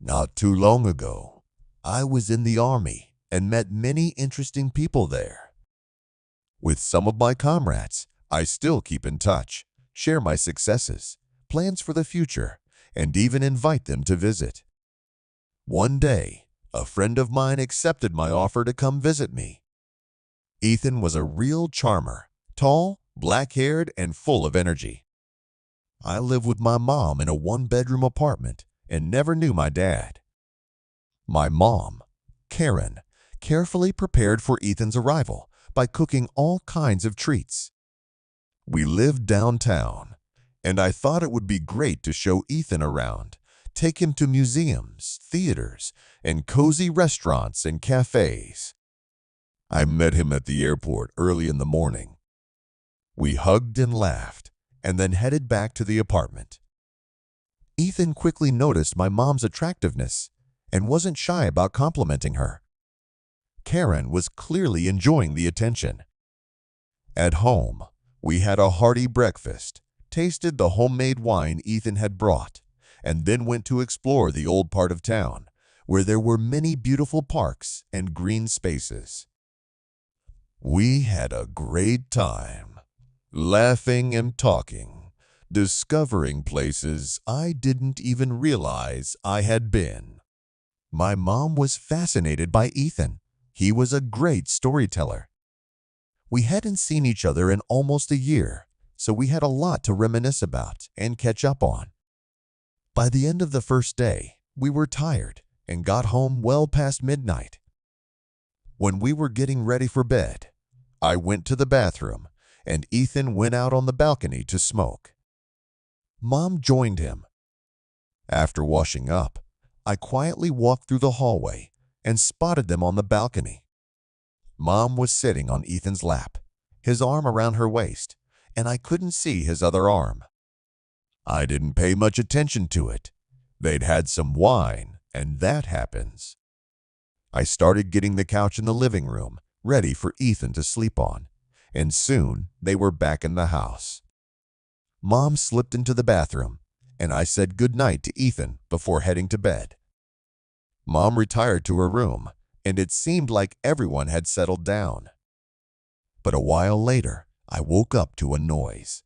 Not too long ago, I was in the army and met many interesting people there. With some of my comrades, I still keep in touch, share my successes, plans for the future, and even invite them to visit. One day, a friend of mine accepted my offer to come visit me. Ethan was a real charmer, tall, black-haired, and full of energy. I live with my mom in a one-bedroom apartment and never knew my dad. My mom, Karen, carefully prepared for Ethan's arrival by cooking all kinds of treats. We lived downtown, and I thought it would be great to show Ethan around, take him to museums, theaters, and cozy restaurants and cafes. I met him at the airport early in the morning. We hugged and laughed, and then headed back to the apartment. Ethan quickly noticed my mom's attractiveness and wasn't shy about complimenting her. Karen was clearly enjoying the attention. At home, we had a hearty breakfast, tasted the homemade wine Ethan had brought, and then went to explore the old part of town, where there were many beautiful parks and green spaces. We had a great time, laughing and talking, discovering places I didn't even realize I had been. My mom was fascinated by Ethan. He was a great storyteller. We hadn't seen each other in almost a year, so we had a lot to reminisce about and catch up on. By the end of the first day, we were tired and got home well past midnight. When we were getting ready for bed, I went to the bathroom and Ethan went out on the balcony to smoke. Mom joined him. After washing up, I quietly walked through the hallway and spotted them on the balcony. Mom was sitting on Ethan's lap, his arm around her waist, and I couldn't see his other arm. I didn't pay much attention to it. They'd had some wine, and that happens. I started getting the couch in the living room ready for Ethan to sleep on, and soon they were back in the house. Mom slipped into the bathroom, and I said goodnight to Ethan before heading to bed. Mom retired to her room, and it seemed like everyone had settled down. But a while later, I woke up to a noise.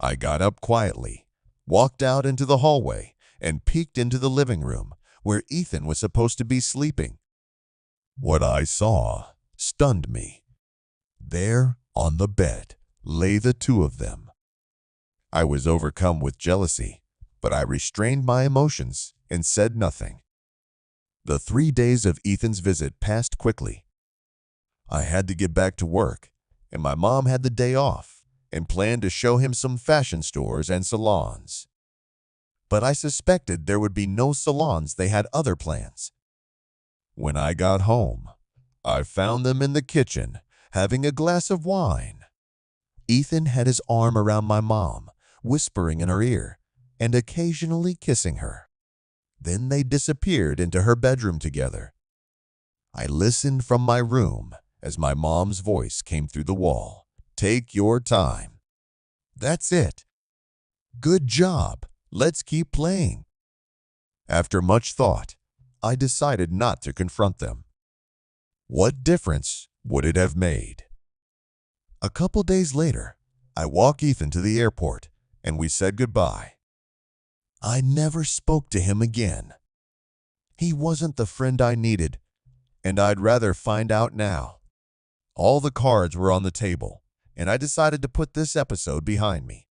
I got up quietly, walked out into the hallway, and peeked into the living room where Ethan was supposed to be sleeping. What I saw stunned me. There, on the bed, lay the two of them. I was overcome with jealousy, but I restrained my emotions and said nothing. The 3 days of Ethan's visit passed quickly. I had to get back to work, and my mom had the day off and planned to show him some fashion stores and salons. But I suspected there would be no salons. They had other plans. When I got home, I found them in the kitchen having a glass of wine. Ethan had his arm around my mom, whispering in her ear and occasionally kissing her. Then they disappeared into her bedroom together. I listened from my room as my mom's voice came through the wall. Take your time. That's it. Good job. Let's keep playing. After much thought, I decided not to confront them. What difference would it have made? A couple days later, I walked Ethan to the airport and we said goodbye. I never spoke to him again. He wasn't the friend I needed, and I'd rather find out now. All the cards were on the table, and I decided to put this episode behind me.